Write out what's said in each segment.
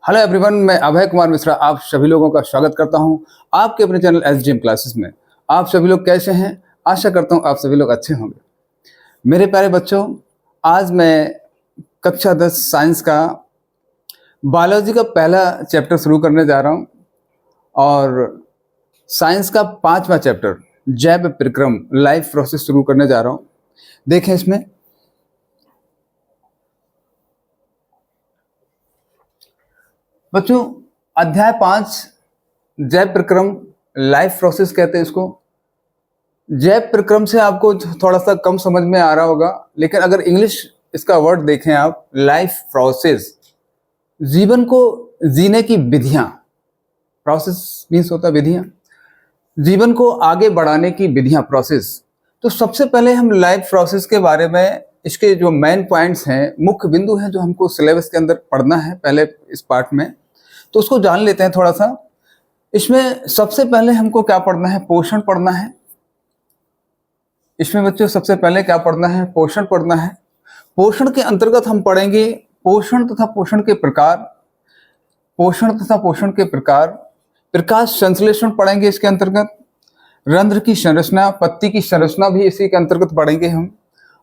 Hello everyone, मैं अभय कुमार मिश्रा आप सभी लोगों का स्वागत करता हूं आपके अपने चैनल एसजीएम क्लासेस में। आप सभी लोग कैसे हैं? आशा करता हूं आप सभी लोग अच्छे होंगे। मेरे प्यारे बच्चों, आज मैं कक्षा 10 साइंस का बायोलॉजी का पहला चैप्टर शुरू करने जा रहा हूं और साइंस का 5वां चैप्टर जैव प्रक्रम लाइफ प्रोसेस शुरू करने जा रहा हूं। देखें इसमें बच्चों, अध्याय 5 जैव प्रक्रम लाइफ प्रोसेस कहते हैं इसको। जैव प्रक्रम से आपको थोड़ा सा कम समझ में आ रहा होगा, लेकिन अगर इंग्लिश इसका वर्ड देखें आप, लाइफ प्रोसेस, जीवन को जीने की विधियां। प्रोसेस मीन्स होता है विधियां, जीवन को आगे बढ़ाने की विधियां, प्रोसेस। तो सबसे पहले हम लाइफ प्रोसेस के बारे में, इसके जो मेन पॉइंट्स हैं, मुख्य बिंदु हैं जो हमको सिलेबस के अंदर पढ़ना है पहले इस पार्ट में, तो उसको जान लेते हैं थोड़ा सा। इसमें सबसे पहले हमको क्या पढ़ना है? पोषण पढ़ना है। इसमें बच्चों सबसे पहले क्या पढ़ना है? पोषण पढ़ना है। पोषण के अंतर्गत हम पढ़ेंगे पोषण तथा पोषण के प्रकार, पोषण तथा पोषण के प्रकार, प्रकाश संश्लेषण पढ़ेंगे इसके अंतर्गत, रंध्र की संरचना, पत्ती की संरचना भी इसी के अंतर्गत पढ़ेंगे हम,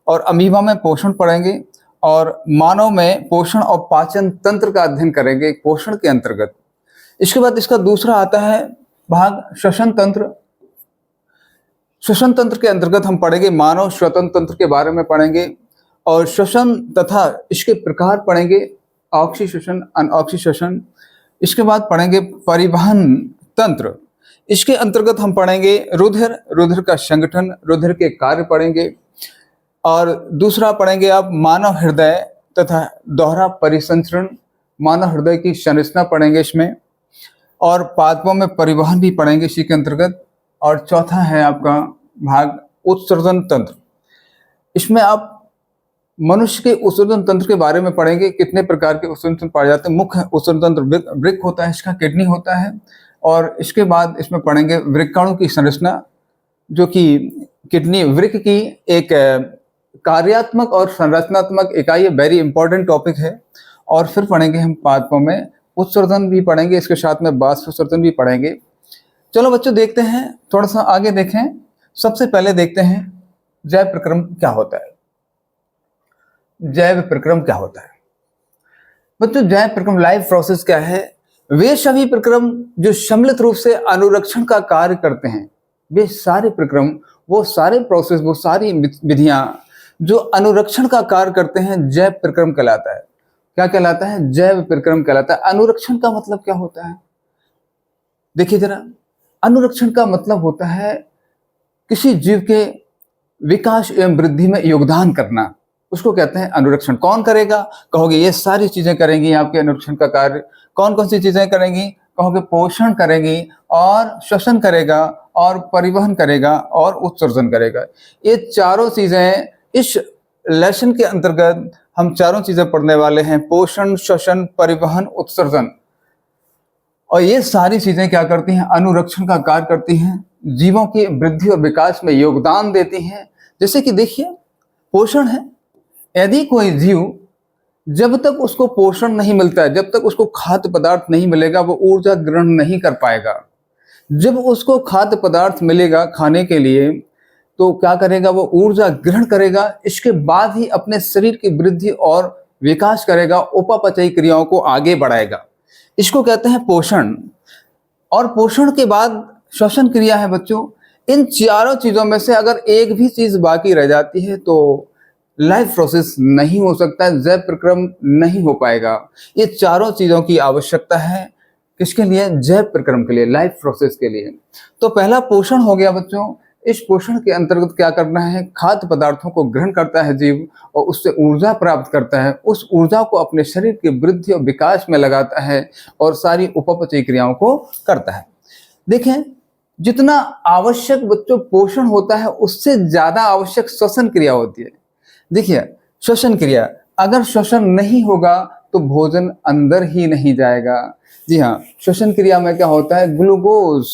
और अमीबा में पोषण पढ़ेंगे, और मानव में पोषण और पाचन तंत्र का अध्ययन करेंगे पोषण के अंतर्गत। इसके बाद इसका दूसरा आता है भाग श्वसन तंत्र। श्वसन तंत्र के अंतर्गत हम पढ़ेंगे मानव श्वसन तंत्र के बारे में पढ़ेंगे, और श्वसन तथा इसके प्रकार पढ़ेंगे, ऑक्सी श्वसन, अनऑक्सी श्वसन। इसके बाद पढ़ेंगे परिवहन तंत्र। इसके अंतर्गत हम पढ़ेंगे रुधिर, रुधिर का संगठन, रुधिर के कार्य पढ़ेंगे, और दूसरा पढ़ेंगे आप मानव हृदय तथा दोहरा परिसंचरण, मानव हृदय की संरचना पढ़ेंगे इसमें, और पादपों में परिवहन भी पढ़ेंगे इसी के अंतर्गत। और चौथा है आपका भाग उत्सर्जन तंत्र। इसमें आप मनुष्य के उत्सर्जन तंत्र के बारे में पढ़ेंगे, कितने प्रकार के उत्सर्जन तंत्र पाए जाते हैं। मुख्य उत्सर्जन तंत्र वृक्क होता है, इसका किडनी होता है, और इसके बाद इसमें पढ़ेंगे वृक्काणु की संरचना, जो कि किडनी वृक्क की एक कार्यात्मक और संरचनात्मक इकाई है, वेरी इंपॉर्टेंट टॉपिक है। और फिर पढ़ेंगे हम पादपों में उत्सर्जन भी पढ़ेंगे, इसके साथ में बाष्पोत्सर्जन भी पढ़ेंगे। चलो बच्चों देखते हैं, थोड़ा सा आगे देखें। सबसे पहले देखते हैं जैव प्रक्रम क्या होता है। जैव प्रक्रम क्या होता है बच्चों? जैव प्रक्रम लाइफ प्रोसेस क्या है? वे सभी प्रक्रम जो सम्मिलित रूप से अनुरक्षण का कार्य करते हैं, वे सारे प्रक्रम, वो सारे प्रोसेस, वो सारी विधियां जो अनुरक्षण का कार्य करते हैं, जैव प्रक्रम कहलाता है। क्या कहलाता है? जैव प्रक्रम कहलाता है। अनुरक्षण का मतलब क्या होता है? देखिए जरा, अनुरक्षण का मतलब होता है किसी जीव के विकास एवं वृद्धि में योगदान करना, उसको कहते हैं अनुरक्षण। कौन करेगा? कहोगे ये सारी चीजें करेंगी आपके अनुरक्षण का कार्य। कौन कौन सी चीजें करेंगी? कहोगे पोषण करेगी, और श्वसन करेगा, और परिवहन करेगा, और उत्सर्जन करेगा। ये चारों चीजें इस लेसन के अंतर्गत हम चारों चीजें पढ़ने वाले हैं, पोषण, श्वसन, परिवहन, उत्सर्जन। और ये सारी चीजें क्या करती हैं? अनुरक्षण का कार्य करती हैं, जीवों की वृद्धि और विकास में योगदान देती हैं। जैसे कि देखिए, पोषण है, यदि कोई जीव, जब तक उसको पोषण नहीं मिलता है, जब तक उसको खाद्य पदार्थ नहीं मिलेगा, वो ऊर्जा ग्रहण नहीं कर पाएगा। जब उसको खाद्य पदार्थ मिलेगा खाने के लिए, तो क्या करेगा? वो ऊर्जा ग्रहण करेगा, इसके बाद ही अपने शरीर की वृद्धि और विकास करेगा, उपापचयी क्रियाओं को आगे बढ़ाएगा। इसको कहते हैं पोषण। और पोषण के बाद श्वसन क्रिया है बच्चों। इन चारों चीजों में से अगर एक भी चीज बाकी रह जाती है तो लाइफ प्रोसेस नहीं हो सकता है, जैव प्रक्रम नहीं हो पाएगा। ये चारों चीजों की आवश्यकता है, किसके लिए? जैव प्रक्रम के लिए, लाइफ प्रोसेस के लिए। तो पहला पोषण हो गया बच्चों। इस पोषण के अंतर्गत क्या करना है? खाद्य पदार्थों को ग्रहण करता है जीव, और उससे ऊर्जा प्राप्त करता है। उस ऊर्जा को अपने शरीर की वृद्धि और विकास में लगाता है, और सारी उपापचयी क्रियाओं को करता है। देखें, जितना आवश्यक बच्चों पोषण होता है, उससे ज्यादा आवश्यक श्वसन क्रिया होती है। देखिए, श्वसन क्रिया, अगर श्वसन नहीं होगा तो भोजन अंदर ही नहीं जाएगा। जी हाँ, श्वसन क्रिया में क्या होता है? ग्लूकोज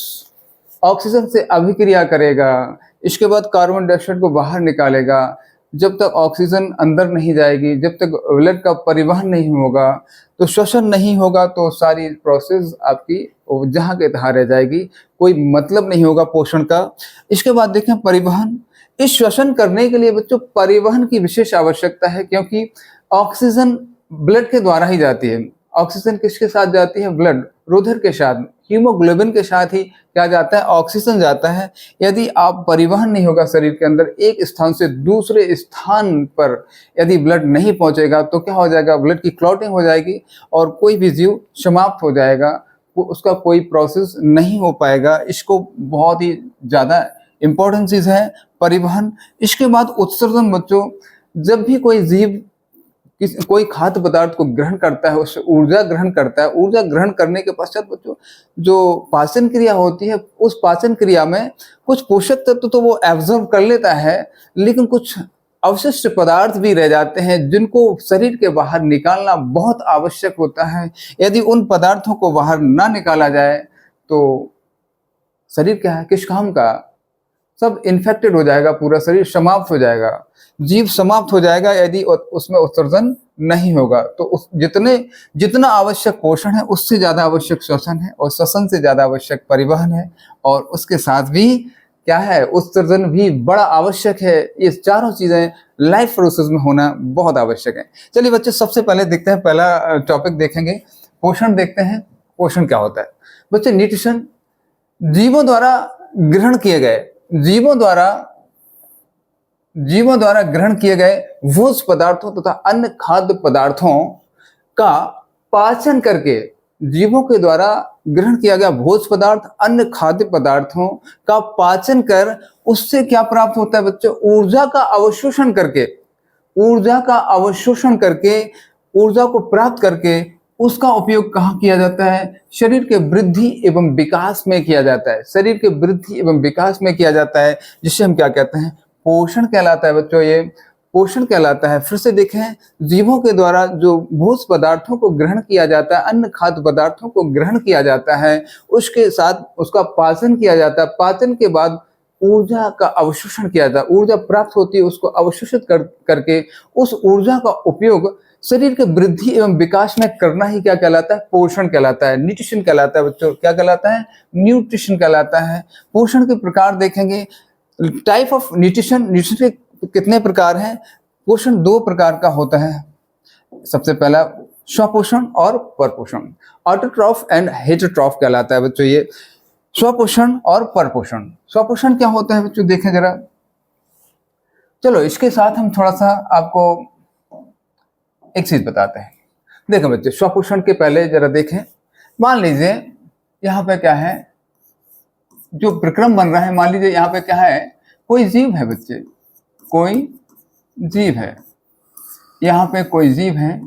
ऑक्सीजन से अभिक्रिया करेगा, इसके बाद कार्बन डाइऑक्साइड को बाहर निकालेगा, जब तक ऑक्सीजन अंदर नहीं जाएगी, जब तक ब्लड का परिवहन नहीं होगा, तो श्वसन नहीं होगा, तो सारी प्रोसेस आपकी जहाँ के तहाँ रह जाएगी, कोई मतलब नहीं होगा पोषण का। इसके बाद देखें परिवहन। इस श्वसन करने के लिए बच्चों परिवहन की विशेष आवश्यकता है, क्योंकि ऑक्सीजन ब्लड के द्वारा ही जाती है। ऑक्सीजन किसके साथ जाती है? ब्लड, रुधिर के साथ, हीमोग्लोबिन के साथ ही क्या जाता है? ऑक्सीजन जाता है। यदि आप परिवहन नहीं होगा शरीर के अंदर, एक स्थान से दूसरे स्थान पर यदि ब्लड नहीं पहुंचेगा, तो क्या हो जाएगा? ब्लड की क्लॉटिंग हो जाएगी और कोई भी जीव समाप्त हो जाएगा, उसका कोई प्रोसेस नहीं हो पाएगा। इसको बहुत ही ज़्यादा इम्पोर्टेंट चीज़ है परिवहन। इसके बाद उत्सर्जन बच्चों, जब भी कोई जीव कोई खाद्य पदार्थ को ग्रहण करता है, उससे ऊर्जा ग्रहण करता है, ऊर्जा ग्रहण करने के पश्चात बच्चों जो पाचन क्रिया होती है, उस पाचन क्रिया में कुछ पोषक तत्व तो वो एब्जॉर्ब कर लेता है, लेकिन कुछ अवशिष्ट पदार्थ भी रह जाते हैं जिनको शरीर के बाहर निकालना बहुत आवश्यक होता है। यदि उन पदार्थों को बाहर ना निकाला जाए तो शरीर क्या है, किस काम का? सब इन्फेक्टेड हो जाएगा, पूरा शरीर समाप्त हो जाएगा, जीव समाप्त हो जाएगा यदि उसमें उत्सर्जन नहीं होगा। तो उस जितना आवश्यक पोषण है, उससे ज़्यादा आवश्यक श्वसन है, और श्वसन से ज़्यादा आवश्यक परिवहन है, और उसके साथ भी क्या है? उत्सर्जन भी बड़ा आवश्यक है। ये चारों चीज़ें लाइफ प्रोसेस में होना बहुत आवश्यक है। चलिए बच्चे, सबसे पहले देखते हैं, पहला टॉपिक देखेंगे पोषण। देखते हैं पोषण क्या होता है। बच्चे, न्यूट्रिशन जीवों द्वारा ग्रहण किए गए जीवों द्वारा ग्रहण किए गए भोज पदार्थों तथा अन्य खाद्य पदार्थों का पाचन करके, जीवों के द्वारा ग्रहण किया गया भोज पदार्थ, अन्य खाद्य पदार्थों का पाचन कर उससे क्या प्राप्त होता है बच्चों? ऊर्जा का अवशोषण करके, ऊर्जा को प्राप्त करके उसका उपयोग कहाँ किया जाता है? शरीर के वृद्धि एवं विकास में किया जाता है। शरीर के वृद्धि एवं विकास में किया जाता है, जिससे हम क्या कहते हैं? पोषण कहलाता है बच्चों। ये पोषण कहलाता है। फिर से देखें, जीवों के द्वारा जो भोज पदार्थों को ग्रहण किया जाता है, अन्य खाद्य पदार्थों को ग्रहण किया जाता है, उसके साथ उसका पाचन किया जाता है। पाचन के बाद ऊर्जा का अवशोषण किया जाता है, ऊर्जा प्राप्त होती है, उसको अवशोषित करके उस ऊर्जा का उपयोग शरीर के वृद्धि एवं विकास में करना ही क्या कहलाता है? पोषण कहलाता है, न्यूट्रिशन कहलाता है बच्चों। क्या कहलाता है? न्यूट्रिशन कहलाता है। पोषण के प्रकार देखेंगे, टाइप ऑफ न्यूट्रिशन के कितने प्रकार हैं? पोषण दो प्रकार का होता है। सबसे पहला स्वपोषण और परपोषण, ऑटोट्रॉफ एंड हेटेरोट्रॉफ कहलाता है बच्चों ये, स्वपोषण और परपोषण। स्वपोषण क्या होता है बच्चों, देखें जरा। चलो इसके साथ हम थोड़ा सा आपको एक चीज बताते हैं। देखें बच्चे, स्वपोषण के पहले जरा देखें, मान लीजिए यहाँ पे क्या है, जो प्रक्रम बन रहा है, मान लीजिए यहाँ पे क्या है, कोई जीव है बच्चे, कोई जीव है, यहाँ पे कोई जीव है।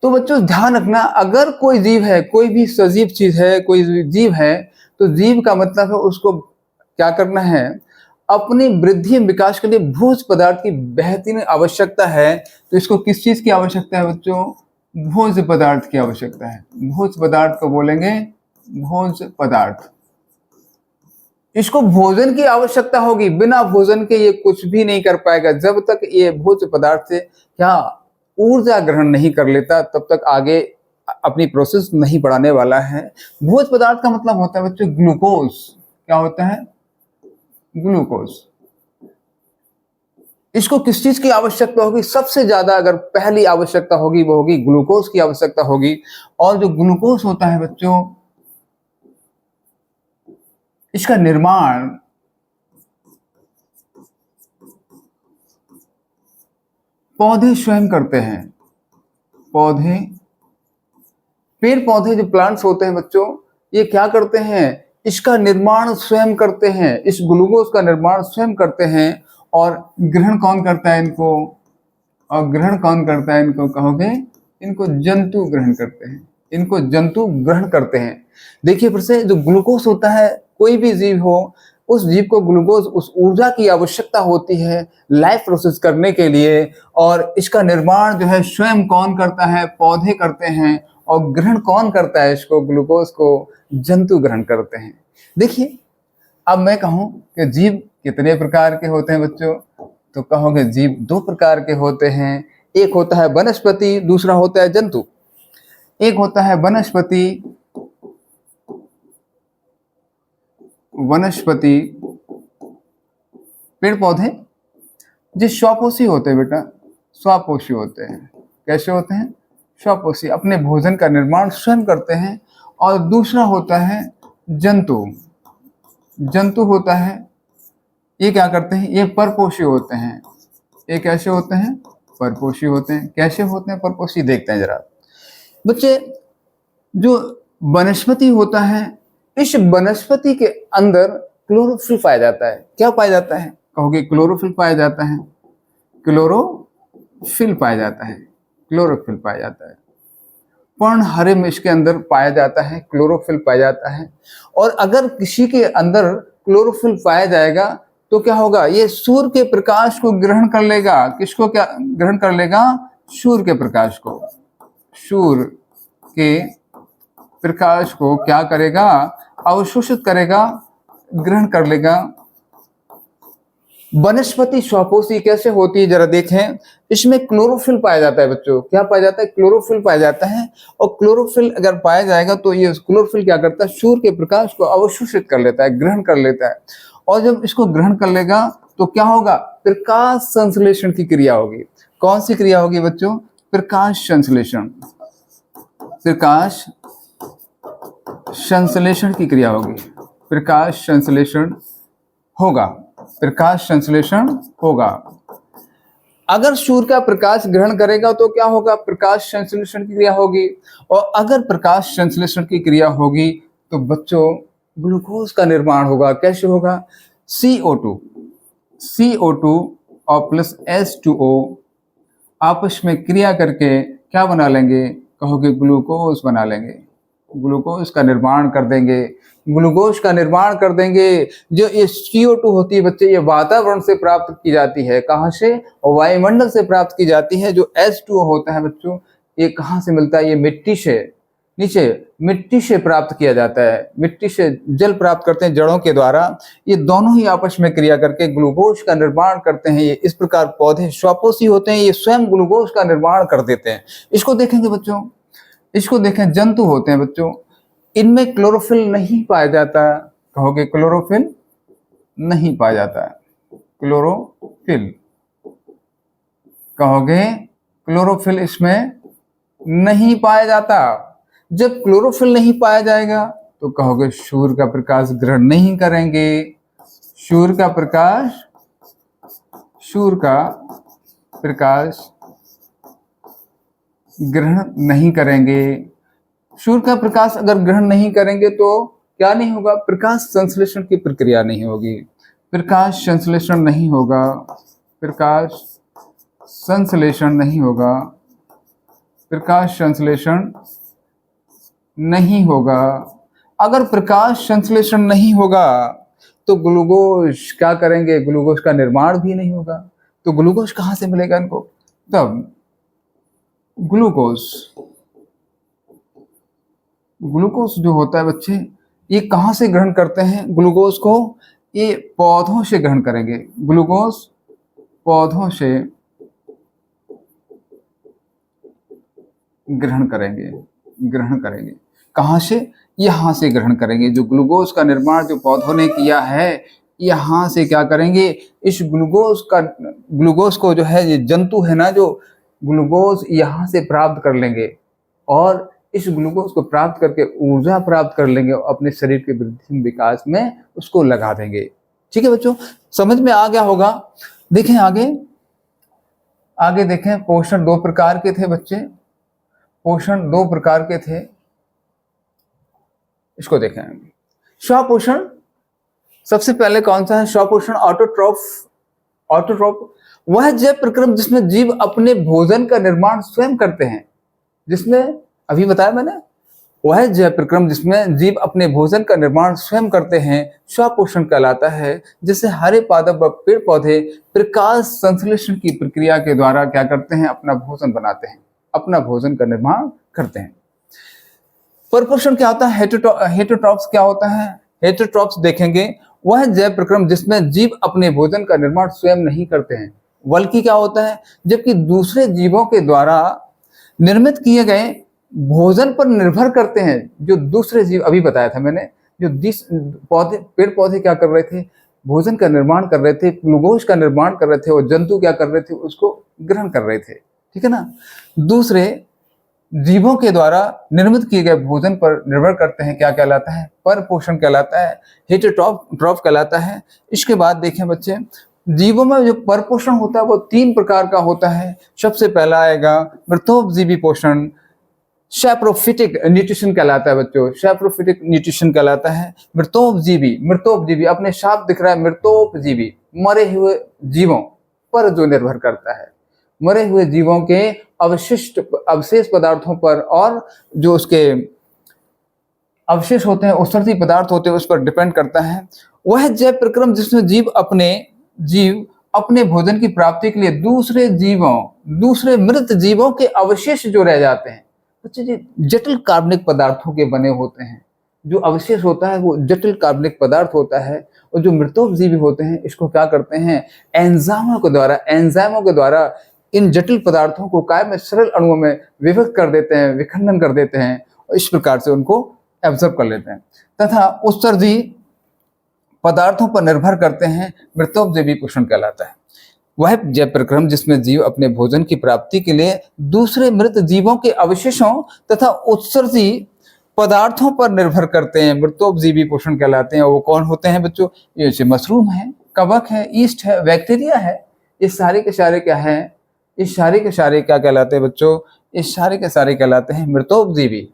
तो बच्चों ध्यान रखना, अगर कोई जीव है, कोई भी सजीव चीज है, कोई जीव है, तो जीव का मतलब है उसको क्या करना है? अपनी वृद्धि एवं विकास के लिए भोज पदार्थ की बेहतरीन आवश्यकता है। तो इसको किस चीज की आवश्यकता है बच्चों? भोज पदार्थ की आवश्यकता है। भोज पदार्थ को बोलेंगे भोज पदार्थ। इसको भोजन की आवश्यकता होगी, बिना भोजन के ये कुछ भी नहीं कर पाएगा। जब तक ये भोज पदार्थ से क्या ऊर्जा ग्रहण नहीं कर लेता, तब तक आगे अपनी प्रोसेस नहीं बढ़ाने वाला है। भोज पदार्थ का मतलब होता है बच्चों ग्लूकोज। क्या होता है? ग्लूकोज। इसको किस चीज की आवश्यकता होगी? सबसे ज्यादा अगर पहली आवश्यकता होगी वो होगी ग्लूकोज की आवश्यकता होगी। और जो ग्लूकोज होता है बच्चों, इसका निर्माण पौधे स्वयं करते हैं। पेड़ पौधे जो प्लांट्स होते हैं बच्चों, ये क्या करते हैं? इसका निर्माण स्वयं करते हैं, इस ग्लूकोज का निर्माण स्वयं करते हैं। और ग्रहण कौन करता है इनको? और ग्रहण कौन करता है इनको कहोगे? इनको जंतु ग्रहण करते हैं, इनको जंतु ग्रहण करते हैं। देखिए फिर से, जो ग्लूकोज होता है, कोई भी जीव हो, उस जीव को ग्लूकोज, उस ऊर्जा की आवश्यकता होती है लाइफ प्रोसेस करने के लिए। और इसका निर्माण जो है स्वयं कौन करता है? पौधे करते हैं। और ग्रहण कौन करता है इसको, ग्लूकोज को? जंतु ग्रहण करते हैं। देखिए, अब मैं कहूं कि जीव कितने प्रकार के होते हैं बच्चों, तो कहोगे जीव दो प्रकार के होते हैं, एक होता है वनस्पति, दूसरा होता है जंतु। एक होता है वनस्पति, वनस्पति पेड़ पौधे जो स्वपोषी होते हैं बेटा, स्वपोषी होते हैं। कैसे होते हैं? स्वपोषी, अपने भोजन का निर्माण स्वयं करते हैं। और दूसरा होता है जंतु। जंतु होता है, ये क्या करते हैं? ये परपोषी होते हैं। ये कैसे होते हैं? परपोषी होते हैं। कैसे होते हैं परपोषी? देखते हैं जरा बच्चे। जो वनस्पति होता है, इस वनस्पति के अंदर क्लोरोफिल पाया जाता है। क्या पाया जाता है? कहोगे क्लोरोफिल पाया जाता है। क्लोरोफिल पाया जाता है। क्लोरोफिल पाया जाता है। पर्णहरे में इसके अंदर पाया जाता है, क्लोरोफिल पाया जाता है। और अगर किसी के अंदर क्लोरोफिल पाया जाएगा तो क्या होगा? ये सूर्य के प्रकाश को ग्रहण कर लेगा। किसको क्या ग्रहण कर लेगा? सूर्य के प्रकाश को। सूर्य के प्रकाश को क्या करेगा? अवशोषित करेगा, ग्रहण कर लेगा। वनस्पति स्वपोषी कैसे होती है जरा देखें। इसमें क्लोरोफिल पाया जाता है बच्चों। क्या पाया जाता है? क्लोरोफिल पाया जाता है। और क्लोरोफिल अगर पाया जाएगा तो ये क्लोरोफिल क्या करता है? सूर्य के प्रकाश को अवशोषित कर लेता है, ग्रहण कर लेता है। और जब इसको ग्रहण कर लेगा तो क्या होगा? प्रकाश संश्लेषण की क्रिया होगी। कौन सी क्रिया होगी बच्चों? प्रकाश संश्लेषण। प्रकाश संश्लेषण की क्रिया होगी। प्रकाश संश्लेषण होगा। प्रकाश संश्लेषण होगा। अगर सूर्य का प्रकाश ग्रहण करेगा तो क्या होगा? प्रकाश संश्लेषण की क्रिया होगी। और अगर प्रकाश संश्लेषण की क्रिया होगी तो बच्चों ग्लूकोज का निर्माण होगा। कैसे होगा? CO2 और प्लस H2O आपस में क्रिया करके क्या बना लेंगे? कहोगे ग्लूकोज बना लेंगे। ग्लूकोज का निर्माण कर देंगे। ग्लूकोज का निर्माण कर देंगे। जो ये CO2 होती है बच्चे, ये वातावरण से प्राप्त की जाती है। कहाँ से? वायुमंडल से प्राप्त की जाती है। जो H2O होता है बच्चों, ये कहाँ से मिलता है? ये मिट्टी से, नीचे मिट्टी से प्राप्त किया जाता है। मिट्टी से जल प्राप्त करते हैं जड़ों के द्वारा। ये दोनों ही आपस में क्रिया करके ग्लूकोज का निर्माण करते हैं। ये इस प्रकार पौधे स्वपोषी होते हैं, ये स्वयं ग्लूकोज का निर्माण कर देते हैं। इसको देखेंगे बच्चों, इसको देखें। जंतु होते हैं बच्चों, इनमें क्लोरोफिल नहीं पाया जाता। कहोगे क्लोरोफिल नहीं पाया जाता है। क्लोरोफिल कहोगे क्लोरोफिल इसमें नहीं पाया जाता। जब क्लोरोफिल नहीं पाया जाएगा तो कहोगे सूर्य का प्रकाश ग्रहण नहीं करेंगे। सूर्य का प्रकाश ग्रहण नहीं करेंगे। सूर्य का प्रकाश अगर ग्रहण नहीं करेंगे तो क्या नहीं होगा? प्रकाश संश्लेषण की प्रक्रिया नहीं होगी। प्रकाश संश्लेषण नहीं होगा। प्रकाश संश्लेषण नहीं होगा। प्रकाश संश्लेषण नहीं होगा। अगर प्रकाश संश्लेषण नहीं होगा तो ग्लूकोज क्या करेंगे? ग्लूकोज का निर्माण भी नहीं होगा। तो ग्लूकोज कहाँ से मिलेगा इनको? तब ग्लूकोज जो होता है बच्चे, ये कहाँ से ग्रहण करते हैं ग्लूकोज को? ये पौधों से ग्रहण करेंगे। ग्लूकोज पौधों से ग्रहण करेंगे। कहाँ से? यहाँ से ग्रहण करेंगे। जो ग्लूकोज का निर्माण जो पौधों ने किया है, यहाँ से क्या करेंगे? इस ग्लूकोज को जो है, ये जंतु है ना, जो ग्लूकोज यहाँ से प्राप्त कर लेंगे और इस ग्लूकोज को प्राप्त करके ऊर्जा प्राप्त कर लेंगे और अपने शरीर के वृद्धि विकास में उसको लगा देंगे। ठीक है बच्चों, समझ में आ गया होगा। देखें आगे देखें। पोषण दो प्रकार के थे बच्चे। पोषण दो प्रकार के थे। इसको देखें। स्वपोषण सबसे पहले कौन सा है? स्वपोषण ऑटोट्रॉफ वह जैव प्रक्रम जिसमें जीव अपने भोजन का निर्माण स्वयं करते हैं। जिसमें अभी बताया मैंने, वह जैव प्रक्रम जिसमें जीव अपने भोजन का निर्माण स्वयं करते हैं स्वपोषण कहलाता है। जैसे हरे पादप व पेड़ पौधे प्रकाश संश्लेषण की प्रक्रिया के द्वारा क्या करते हैं? अपना भोजन बनाते हैं, अपना भोजन का निर्माण करते हैं। परपोषण क्या होता है? हेटेरोट्रॉफ्स क्या होता है? हेटेरोट्रॉफ्स देखेंगे वह जैव प्रक्रम जिसमें जीव अपने भोजन का निर्माण स्वयं नहीं करते हैं। वल्की क्या होता है? जबकि दूसरे जीवों के द्वारा निर्मित किए गए भोजन पर निर्भर करते हैं। जो दूसरे जीव, अभी बताया था मैंने, जो पौधे, पेड़ पौधे क्या कर रहे थे? भोजन का निर्माण कर रहे थे, ग्लूकोज का निर्माण कर रहे थे, और जंतु क्या कर रहे थे? उसको ग्रहण कर रहे थे। ठीक है ना? दूसरे जीवों के द्वारा निर्मित किए गए भोजन पर निर्भर करते हैं, क्या कहलाता है? पर पोषण कहलाता है, हेटेरोट्रॉफ कहलाता है। इसके बाद देखें बच्चे, जीवों में जो परपोषण होता है वो 3 प्रकार का होता है। सबसे पहला आएगा मृतोपजीवी पोषण, सैप्रोफिटिक न्यूट्रिशन कहलाता है बच्चों, सैप्रोफिटिक न्यूट्रिशन कहलाता है। मृतोपजीवी अपने साफ दिख रहा है, मृतोपजीवी मरे हुए जीवों पर जो निर्भर करता है, मरे हुए जीवों के अवशेष पदार्थों पर, और जो उसके अवशेष होते हैं, उत्सर्जी पदार्थ होते हैं, उस पर डिपेंड करता है। वह जैव प्रक्रम जिसमें जीव अपने भोजन की प्राप्ति के लिए दूसरे मृत जीवों के अवशेष जो रह जाते हैं, बच्चे जी जटिल कार्बनिक पदार्थों के बने होते हैं। जो अवशेष होता है वो जटिल कार्बनिक पदार्थ होता है, और जो मृतोपजीवी होते हैं इसको क्या करते हैं? एंजाइमों के द्वारा इन जटिल पदार्थों को काय में सरल अणुओं में विभक्त कर देते हैं, विखंडन कर देते हैं, और इस प्रकार से उनको एब्जॉर्ब कर लेते हैं, तथा उत्सर्जी पदार्थों पर निर्भर करते हैं, मृतोपजीवी पोषण कहलाता है। वह जैव प्रक्रम जिसमें जीव अपने भोजन की प्राप्ति के लिए दूसरे मृत जीवों के अवशेषों तथा उत्सर्जी पदार्थों पर निर्भर करते हैं, मृतोपजीवी पोषण कहलाते हैं। वो कौन होते हैं बच्चों? ये मशरूम है, कवक है, ईस्ट है, बैक्टीरिया है। ये सारे के सारे क्या है? इस सारे के सारे क्या कहलाते हैं बच्चों? इस सारे के सारे कहलाते हैं मृतोपजीवी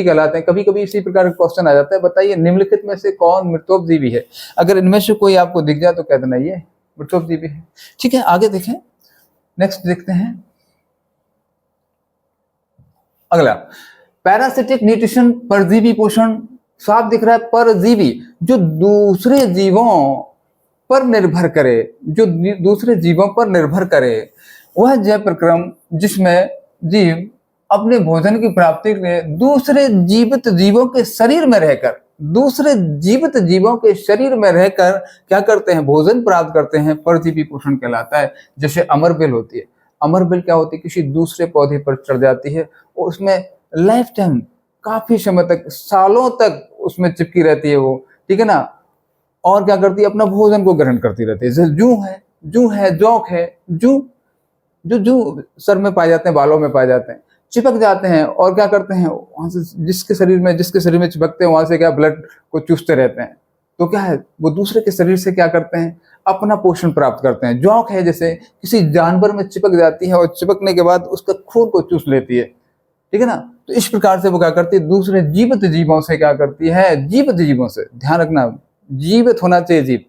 कहलाते हैं। कभी कभी इसी प्रकार का क्वेश्चन आ जाता है, बताइए निम्नलिखित में से कौन मृतोपजीवी है? अगर इनमें से कोई आपको दिख जाए तो कह देना ये मृतोपजीवी है। ठीक है, आगे देखें, नेक्स्ट देखते हैं अगला, पैरासिटिक न्यूट्रिशन, परजीवी पोषण। साफ दिख रहा है, परजीवी जो दूसरे जीवों पर निर्भर करे, वह जैव प्रक्रम जिसमें जीव अपने भोजन की प्राप्ति के लिए दूसरे जीवित जीवों के शरीर में रहकर क्या करते हैं? भोजन प्राप्त करते हैं, परजीवी पोषण कहलाता है। जैसे अमरबेल होती है, अमरबेल क्या होती है? किसी दूसरे पौधे पर चढ़ जाती है, और उसमें लाइफ टाइम काफी समय तक, सालों तक उसमें चिपकी रहती है वो, ठीक है ना? और क्या करती है? अपना भोजन को ग्रहण करती रहती है। जैसे जू है, जौक है, जू सर में पाए जाते हैं, बालों में पाए जाते हैं, चिपक जाते हैं, और क्या करते हैं? वहां से जिसके शरीर में चिपकते हैं, वहां से क्या ब्लड को चूसते रहते हैं। तो क्या है? वो दूसरे के शरीर से क्या करते हैं? अपना पोषण प्राप्त करते हैं। जौक है, जैसे किसी जानवर में चिपक जाती है, और चिपकने के बाद उसका खून को चूस लेती है, ठीक है ना? तो इस प्रकार से वो क्या करती है? दूसरे जीवित जीवों से क्या करती है? जीवित जीवों से, ध्यान रखना, जीवित होना चाहिए जीव,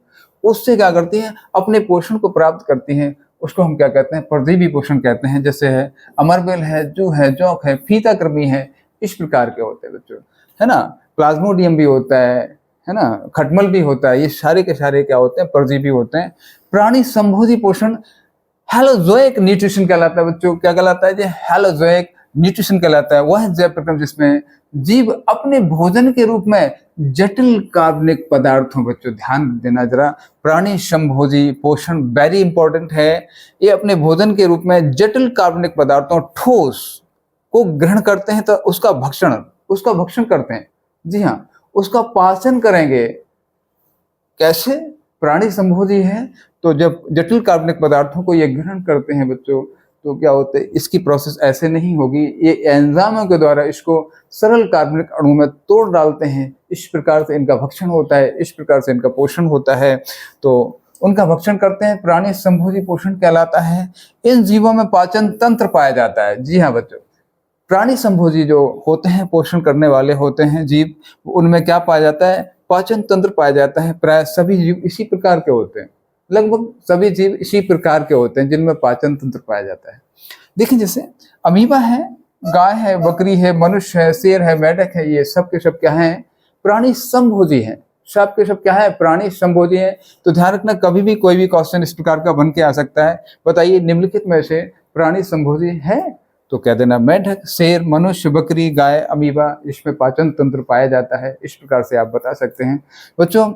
उससे क्या करती है? अपने पोषण को प्राप्त करती है। उसको हम क्या कहते हैं? परजीवी पोषण कहते हैं। जैसे है अमरबेल है, जू है, जौक है, फीता कृमि है, इस प्रकार के होते हैं बच्चों, है ना? प्लाज्मोडियम भी होता है ना? खटमल भी होता है। ये सारे के सारे क्या होते हैं? परजीवी होते हैं। प्राणी संभोजी पोषण हैलोजोइक न्यूट्रिशन कहलाता है बच्चों। क्या कहलाता है? हैलोजोइक न्यूट्रिशन कहलाता है। वह जैव प्रक्रम जिसमें जीव अपने भोजन के रूप में जटिल कार्बनिक पदार्थों, बच्चों ध्यान देना जरा, प्राणी संभोजी पोषण वेरी इंपॉर्टेंट है। ये अपने भोजन के रूप में जटिल कार्बनिक पदार्थों, ठोस को ग्रहण करते हैं, तो उसका भक्षण करते हैं। जी हाँ, उसका पाचन करेंगे। कैसे? प्राणी संभोजी है तो जब जटिल कार्बनिक पदार्थों को ये ग्रहण करते हैं बच्चों, तो क्या होता है? इसकी प्रोसेस ऐसे नहीं होगी, ये एंजाइमों के द्वारा इसको सरल कार्बनिक अणु में तोड़ डालते हैं। इस प्रकार से इनका भक्षण होता है, इस प्रकार से इनका पोषण होता है, तो उनका भक्षण करते हैं, प्राणी संभोजी पोषण कहलाता है। इन जीवों में पाचन तंत्र पाया जाता है। जी हाँ बच्चों, प्राणी संभोजी जो होते हैं, पोषण करने वाले होते हैं जीव, उनमें क्या पाया जाता है? पाचन तंत्र पाया जाता है। प्राय सभी जीव इसी प्रकार के होते हैं, लगभग सभी जीव इसी प्रकार के होते हैं जिनमें पाचन तंत्र पाया जाता है। देखिए, जैसे अमीबा है, गाय है, बकरी है, मनुष्य है, शेर है, मेढक है, ये सब के सब क्या हैं? प्राणी संभोजी हैं। सब के सब क्या है? प्राणी संभोजी हैं। तो ध्यान रखना, कभी भी कोई भी क्वेश्चन इस प्रकार का बन के आ सकता है। बताइए निम्नलिखित में से प्राणी संभोजी है? तो कह देना मेढक, शेर, मनुष्य, बकरी, गाय, अमीबा, इसमें पाचन तंत्र पाया जाता है। इस प्रकार से आप बता सकते हैं बच्चों।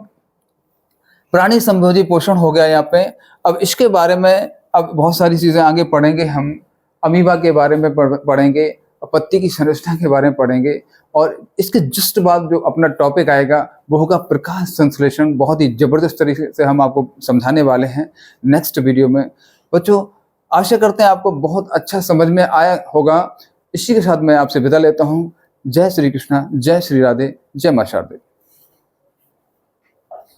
प्राणी संभोजी पोषण हो गया यहाँ पे। अब इसके बारे में अब बहुत सारी चीज़ें आगे पढ़ेंगे हम, अमीबा के बारे में पढ़ेंगे, पत्ती की संरचना के बारे में पढ़ेंगे, और इसके जस्ट बाद जो अपना टॉपिक आएगा वो होगा प्रकाश संश्लेषण। बहुत ही ज़बरदस्त तरीके से हम आपको समझाने वाले हैं नेक्स्ट वीडियो में। बच्चों, आशा करते हैं आपको बहुत अच्छा समझ में आया होगा। इसी के साथ मैं आपसे विदा लेता हूँ। जय श्री कृष्णा, जय श्री राधे, जय मां शारदे।